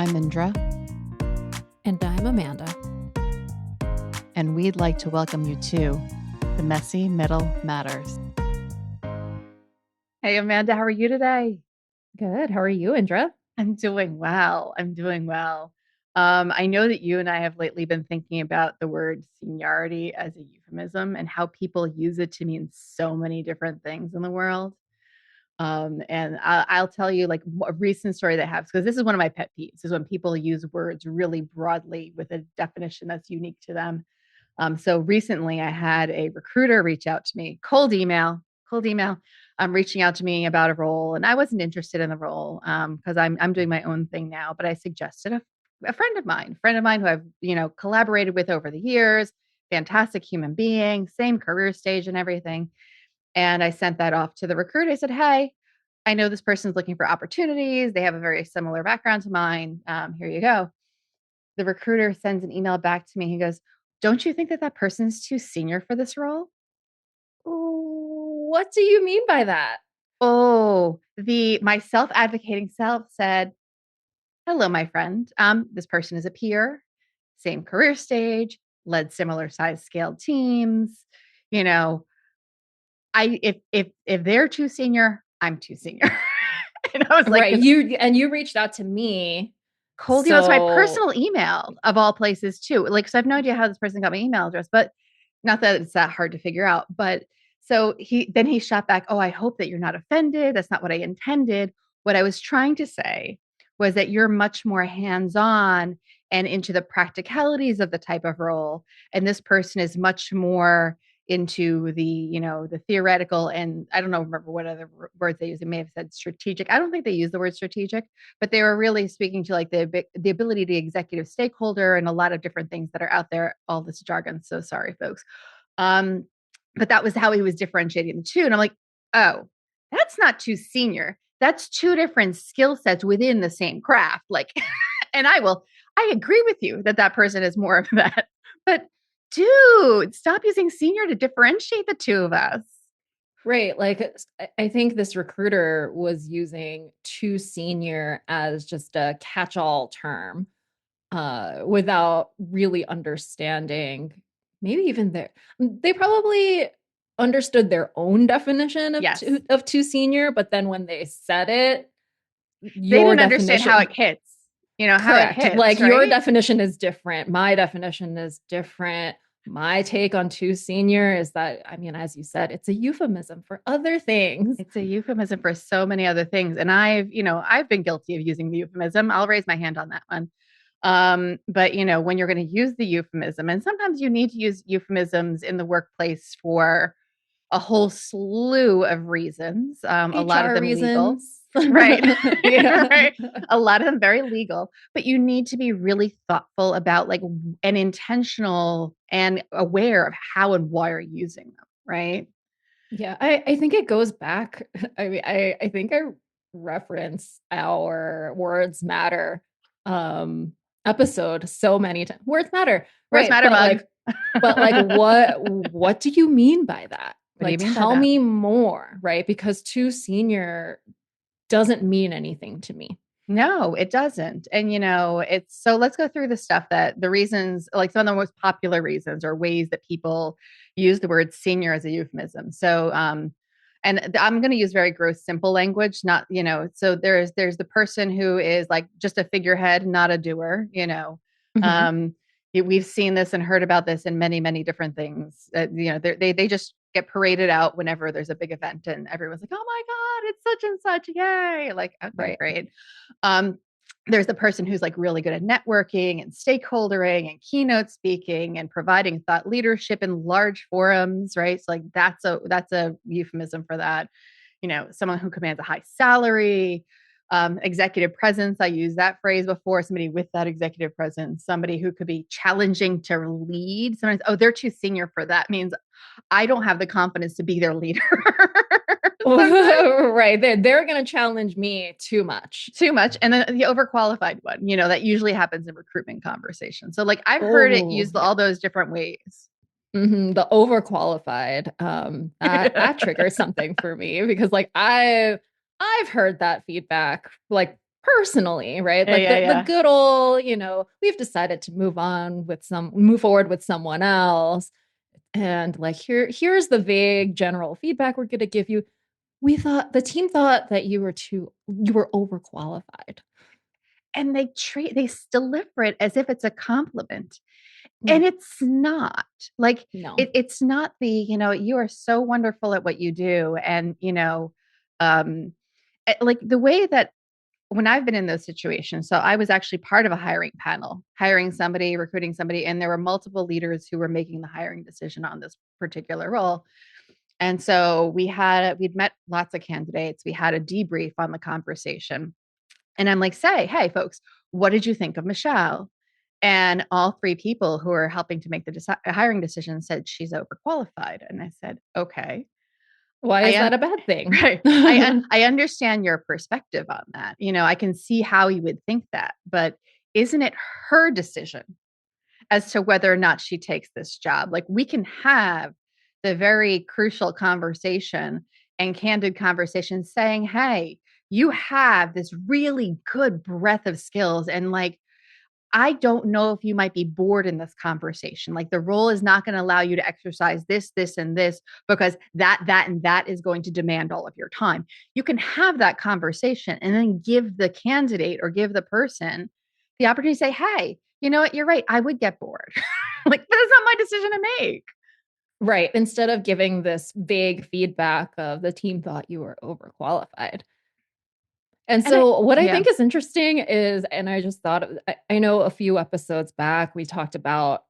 I'm Indra, And I'm Amanda. and we'd like to welcome you to The Messy Middle Matters. Hey, Amanda, how are you today? Good. How are you, Indra? I'm doing well. I know that you and I have lately been thinking about the word seniority as a euphemism and how people use it to mean so many different things in the world. And I'll tell you like a recent story that I have, because this is one of my pet peeves, is when people use words really broadly with a definition that's unique to them. So recently I had a recruiter reach out to me, cold email, reaching out to me about a role. And I wasn't interested in the role because I'm doing my own thing now, but I suggested a friend of mine who I've, collaborated with over the years, fantastic human being, same career stage and everything. And I sent that off to the recruiter. I said, hey, I know this person's looking for opportunities. They have a very similar background to mine. Here you go. The recruiter sends an email back to me. He goes, don't you think that that person's too senior for this role? What do you mean by that? Oh, my self-advocating self said, hello, my friend. This person is a peer, same career stage, led similar size scale teams. You know, if they're too senior, I'm too senior. And I was like, Right. You reached out to me. cold email. It's my personal email of all places too. Like, so I have no idea how this person got my email address, but not that it's that hard to figure out. But so he shot back, oh, I hope that you're not offended. That's not what I intended. What I was trying to say was that you're much more hands-on and into the practicalities of the type of role. And this person is much more into the theoretical, and I don't know, remember what other words they use. They may have said strategic. I don't think they use the word strategic, but they were really speaking to like the ability to executive stakeholder and a lot of different things that are out there. All this jargon. So sorry, folks. Um, but that was how he was differentiating the two. And I'm like, oh, that's not too senior. That's two different skill sets within the same craft. Like, and I agree with you that that person is more of that. But dude, stop using senior to differentiate the two of us. Right. Like, I think this recruiter was using too senior as just a catch-all term, without really understanding, maybe even they probably understood their own definition of Yes. too senior, but then when they said it, They your didn't understand how definition. it hits, how it Correct. hits, Like your right? definition is different. My definition is different. My take on too senior is that, I mean, as you said, it's a euphemism for other things. It's a euphemism for so many other things. And I've been guilty of using the euphemism. I'll raise my hand on that one. But when you're going to use the euphemism, and sometimes you need to use euphemisms in the workplace for a whole slew of reasons. A lot of HR them legal, reasons. right? Yeah. Right. A lot of them very legal, but you need to be really thoughtful about like and intentional and aware of how and why you're using them, right? Yeah, I think it goes back. I mean, I think I reference our Words Matter episode so many times. Words matter, Where's right? Matter Mug? But like what do you mean by that? What do you Like mean by tell that? me more, right? Because too senior doesn't mean anything to me. No, it doesn't. And it's so let's go through the stuff that the reasons, like some of the most popular reasons or ways that people use the word senior as a euphemism. So and I'm going to use very gross simple language, not, so there's the person who is like just a figurehead, not a doer. Mhm. Um we've seen this and heard about this in many, many different things. They just get paraded out whenever there's a big event and everyone's like, oh my God, it's such and such. Yay. Like, okay, Right. great. Um, there's the person who's like really good at networking and stakeholdering and keynote speaking and providing thought leadership in large forums, right? So like that's a euphemism for that. Someone who commands a high salary, executive presence. I used that phrase before. Somebody with that executive presence, somebody who could be challenging to lead. Sometimes, oh, they're too senior for that. Means I don't have the confidence to be their leader. Right. They're going to challenge me too much. Too much. And then the overqualified one, that usually happens in recruitment conversations. So like I've heard it Oh, used yeah. all those different ways. The overqualified, that triggers something for me because like I've heard that feedback like personally, right? Yeah, Like yeah, the yeah. good old, we've decided to move forward with someone else. And like here's the vague general feedback we're gonna give you. The team thought that you were overqualified. And they deliver it as if it's a compliment. And No, it's not. Like no. it's not you are so wonderful at what you do. And um like the way that when I've been in those situations, so I was actually part of a hiring panel, hiring somebody, recruiting somebody, and there were multiple leaders who were making the hiring decision on this particular role. And so we'd met lots of candidates. We had a debrief on the conversation. And I'm like, hey, folks, what did you think of Michelle? And all three people who are helping to make the hiring decision said she's overqualified. And I said, okay, Why I is am that a bad thing? right. I understand your perspective on that. I can see how you would think that, but isn't it her decision as to whether or not she takes this job? Like we can have the very crucial conversation and candid conversation saying, hey, you have this really good breadth of skills. And like, I don't know if you might be bored in this conversation. Like the role is not going to allow you to exercise this, this, and this because and that is going to demand all of your time. You can have that conversation and then give the candidate or give the person the opportunity to say, hey, you know what? You're right. I would get bored. Like, but it's not my decision to make. Right. Instead of giving this vague feedback of the team thought you were overqualified. And And so, what I yeah, think is interesting is, and I just thought, I know a few episodes back, we talked about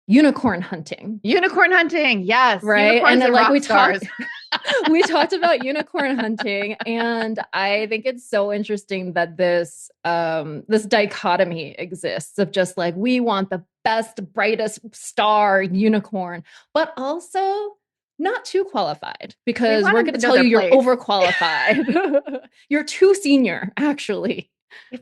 unicorn hunting, unicorn hunting. Yes. right? Unicorns And and like rock stars. we talked about unicorn hunting, and I think it's so interesting that this dichotomy exists of just like we want the best, brightest star unicorn, but also not too qualified We because want we're them going to to know tell their you you're place. overqualified. You're too senior, actually. But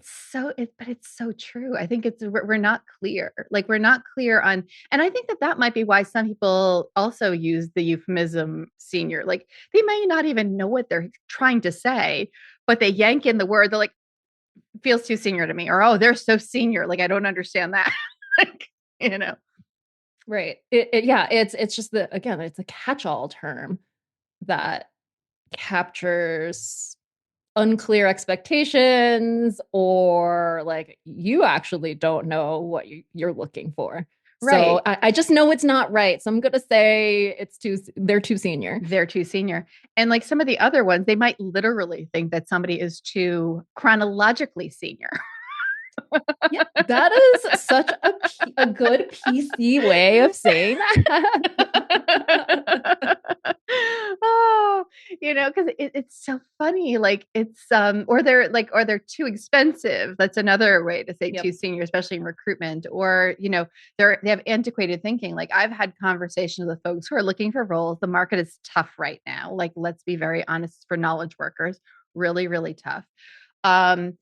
it's so true. I think we're not clear. Like we're not clear on, and I think that might be why some people also use the euphemism senior. Like they may not even know what they're trying to say, but they yank in the word. They're like, feels too senior to me, or oh, they're so senior. Like I don't understand that. Like, you know, Right. Yeah, it's just again, it's a catch-all term that captures unclear expectations or like you actually don't know what you're looking for. So right. I just know it's not right. So I'm gonna say they're too senior. They're too senior. And like some of the other ones, they might literally think that somebody is too chronologically senior. Yeah, that is such a good PC way of saying that. Oh, because it's so funny. Like it's or they're too expensive. That's another way to say too Yep. senior, especially in recruitment. Or they have antiquated thinking. Like I've had conversations with folks who are looking for roles. The market is tough right now. Like let's be very honest, for knowledge workers, really, really tough. Um,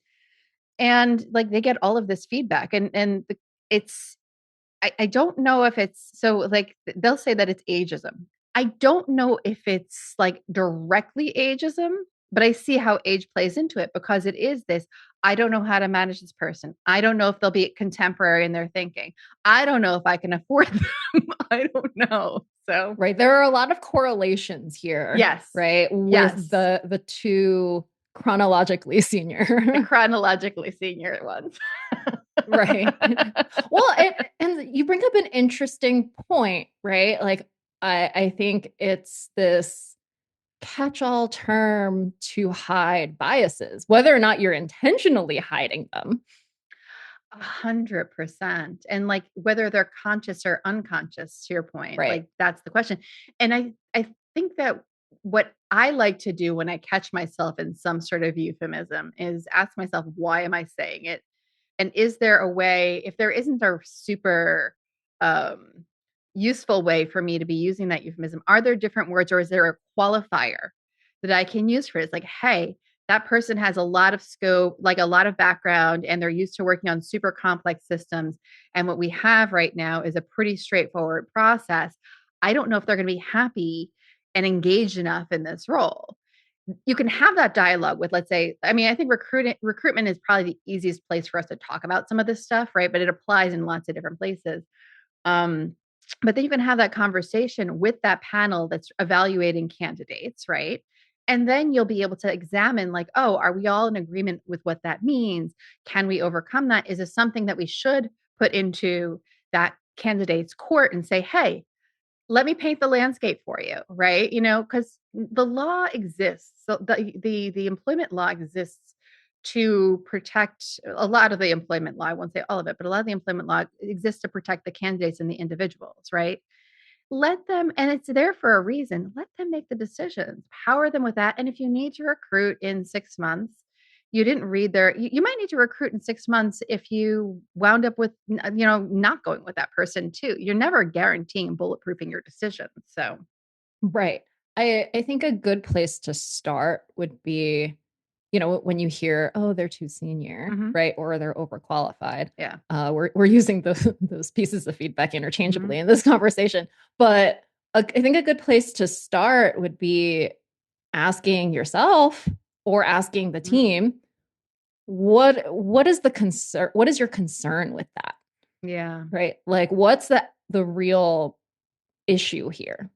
and like they get all of this feedback, it's I don't know if it's so like they'll say that it's ageism. I don't know if it's like directly ageism, but I see how age plays into it because it is this. I don't know how to manage this person. I don't know if they'll be contemporary in their thinking. I don't know if I can afford them. I don't know. So, Right. There are a lot of correlations here, yes. right? With Yes. the two chronologically The senior. chronologically senior ones. Right. Well, and you bring up an interesting point, right? Like I think it's this catch-all term to hide biases, whether or not you're intentionally hiding them. 100%. And like whether they're conscious or unconscious, to your point, Right. like that's the question. And I think that what I like to do when I catch myself in some sort of euphemism is ask myself, why am I saying it? And is there a way, if there isn't a super um, useful way for me to be using that euphemism, are there different words or is there a qualifier that I can use for it? It's like, hey, that person has a lot of scope, like a lot of background, and they're used to working on super complex systems. And what we have right now is a pretty straightforward process. I don't know if they're going to be happy and engaged enough in this role. you can have that dialogue with, let's say, I mean, I think recruitment is probably the easiest place for us to talk about some of this stuff, right? But it applies in lots of different places. Um, but then you can have that conversation with that panel that's evaluating candidates, right? And then you'll be able to examine, like, oh, are we all in agreement with what that means? Can we overcome that? Is this something that we should put into that candidate's court and say, hey, let me paint the landscape for you, right? Because the law exists. So the employment law exists to protect a lot of the employment law. I won't say all of it, but a lot of the employment law exists to protect the candidates and the individuals, right? Let them, and it's there for a reason. Let them make the decisions. Power them with that. And if you need to recruit in 6 months, you didn't read you might need to recruit in 6 months if you wound up with, not going with that person too. You're never guaranteeing bulletproofing your decisions. So, Right. I think a good place to start would be, when you hear, oh, they're too senior, mhm, right? Or they're overqualified. yeah. We're using those pieces of feedback Mhm, interchangeably in this conversation. But I think a good place to start would be asking yourself or asking the mhm, team, what is the concern? What is your concern with that? yeah. Right? Like, what's the real issue here?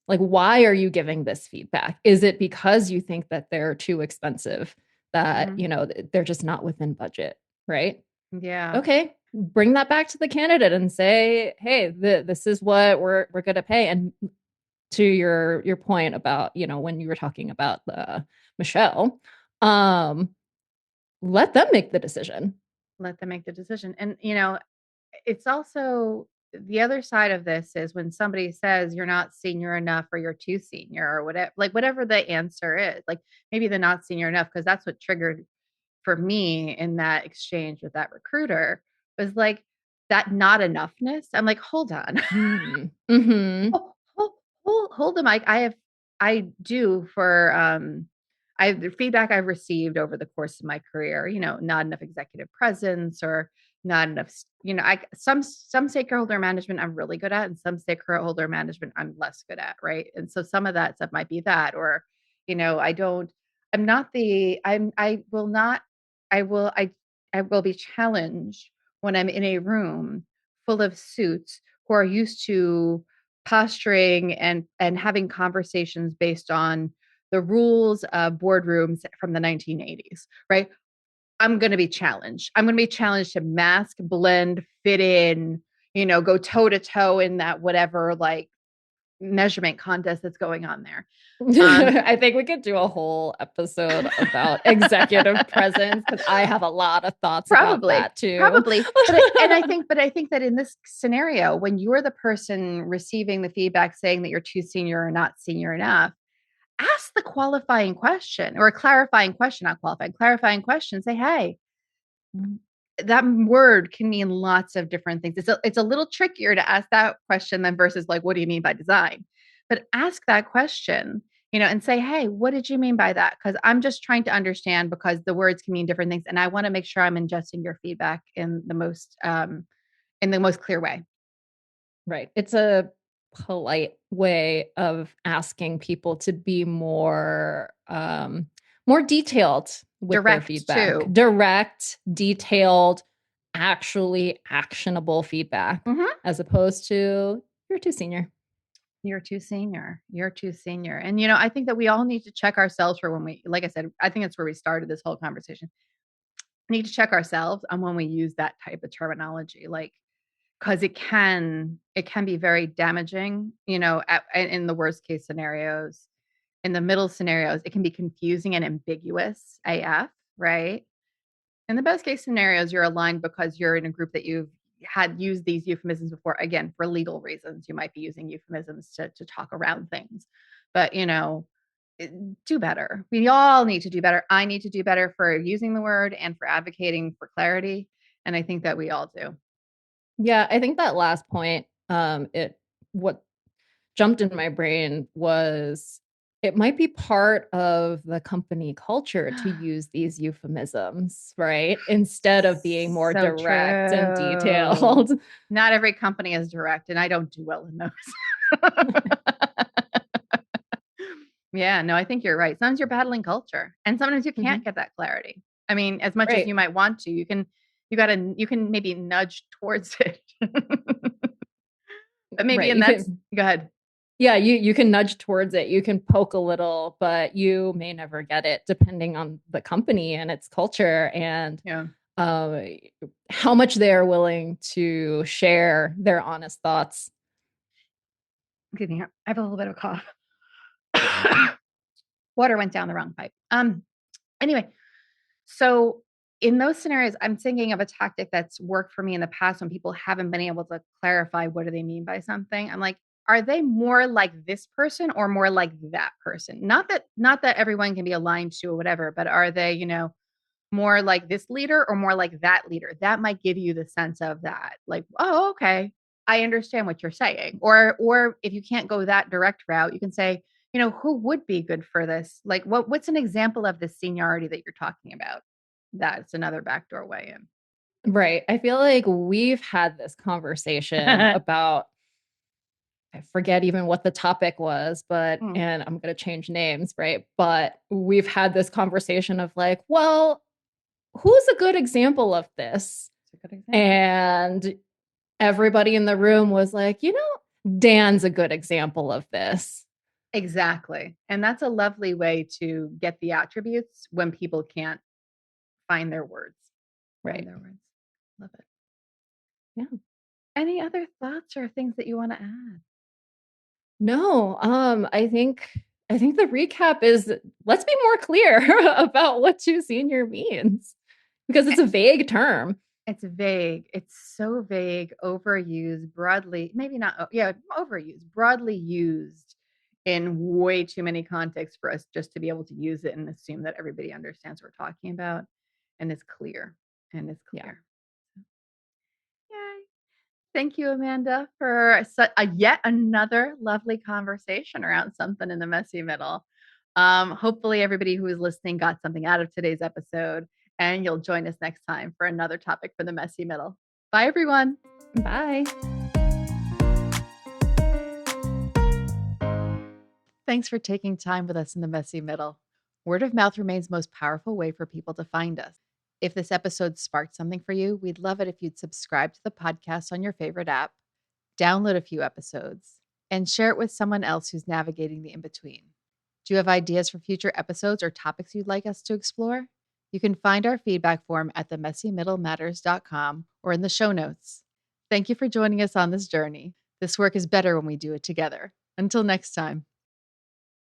Like, why are you giving this feedback? Is it because you think that they're too expensive, that, Mhm, they're just not within budget, right? yeah. Okay, bring that back to the candidate and say, hey, this is what we're going to pay. And to your point about, when you were talking about Michelle, um, let them make the decision. Let them make the decision. And, it's also the other side of this is when somebody says you're not senior enough or you're too senior or whatever, like whatever the answer is, like maybe the not senior enough, because that's what triggered for me in that exchange with that recruiter was like that not enoughness. I'm like, hold on. Mm-hmm. Hold the mic. I do for the feedback I've received over the course of my career, not enough executive presence or not enough, I some stakeholder management I'm really good at and some stakeholder management I'm less good at, right? And so some of that stuff might be that, or, I don't, I'm not the I will not I will be challenged when I'm in a room full of suits who are used to posturing and having conversations based on the rules of boardrooms from the 1980s, right? I'm going to be challenged. I'm going to be challenged to mask, blend, fit in, go toe to toe in that whatever like measurement contest that's going on there. Um, I think we could do a whole episode about executive presence because I have a lot of thoughts about Probably, that too. probably. But I think that in this scenario, when you're the person receiving the feedback saying that you're too senior or not senior enough, ask the qualifying question or a clarifying question, not qualifying, clarifying question. Say, hey, that word can mean lots of different things. It's a little trickier to ask that question than versus like, what do you mean by design? But ask that question, and say, hey, what did you mean by that? Because I'm just trying to understand because the words can mean different things, and I want to make sure I'm ingesting your feedback in the most clear way. Right. It's a polite way of asking people to be more detailed with their Direct feedback. too. Direct, detailed, actually actionable feedback Mhm. as opposed to you're too senior. You're too senior. You're too senior. And I think that we all need to check ourselves for when we, like I said, I think that's where we started this whole conversation. We need to check ourselves on when we use that type of terminology, like because it can be very damaging, in the worst case scenarios. In the middle scenarios, it can be confusing and ambiguous AF, right? In the best case scenarios, you're aligned because you're in a group that you've had used these euphemisms before. Again, for legal reasons, you might be using euphemisms to talk around things. But, do better. We all need to do better. I need to do better for using the word and for advocating for clarity. And I think that we all do. Yeah, I think that last point, what jumped in my brain was it might be part of the company culture to use these euphemisms, right? Instead of being more So direct and true. detailed. Not every company is direct, and I don't do well in those. Yeah, no, I think you're right. Sometimes you're battling culture, and sometimes you can't Mhm. get that clarity. I mean, as much as Right. you might want to, you can maybe nudge towards it. But maybe Right. and You that's can go ahead. Yeah, you can nudge towards it. You can poke a little, but you may never get it depending on the company and its culture and Yeah. uh, how much they're willing to share their honest thoughts. Excuse me, I have a little bit of a cough. Water went down the wrong pipe. Anyway, so in those scenarios, I'm thinking of a tactic that's worked for me in the past when people haven't been able to clarify what do they mean by something. I'm like, are they more like this person or more like that person? Not that everyone can be aligned to or whatever, but are they, more like this leader or more like that leader? That might give you the sense of that. Like, oh, okay. I understand what you're saying. Or if you can't go that direct route, you can say, who would be good for this? Like what's an example of this seniority that you're talking about? That's another backdoor way Right. I feel like we've had this conversation in. about, I forget even what the topic was, but, Hmm, and I'm going to change names, right? But we've had this conversation of like, well, who's a good example of this? it's a good example. And everybody in the room was like, Dan's a good example of this. Exactly. And that's a lovely way to get the attributes when people can't find their words. Find Right. their words. Love it. Yeah. Any other thoughts or things that you want to add? No, I think the recap is let's be more clear about what too senior means because it's a vague term. It's vague. It's so vague, overused, broadly, maybe not, yeah, overused, broadly used in way too many contexts for us just to be able to use it and assume that everybody understands what we're talking about and is clear and is Yeah. clear. Yay. Thank you, Amanda, for yet another lovely conversation around something in the messy middle. Hopefully, everybody who is listening got something out of today's episode, and you'll join us next time for another topic for the messy middle. Bye, everyone. Bye. Thanks for taking time with us in the messy middle. Word of mouth remains the most powerful way for people to find us. If this episode sparked something for you, we'd love it if you'd subscribe to the podcast on your favorite app, download a few episodes, and share it with someone else who's navigating the in between. Do you have ideas for future episodes or topics you'd like us to explore? You can find our feedback form at themessymiddlematters.com or in the show notes. Thank you for joining us on this journey. This work is better when we do it together. Until next time.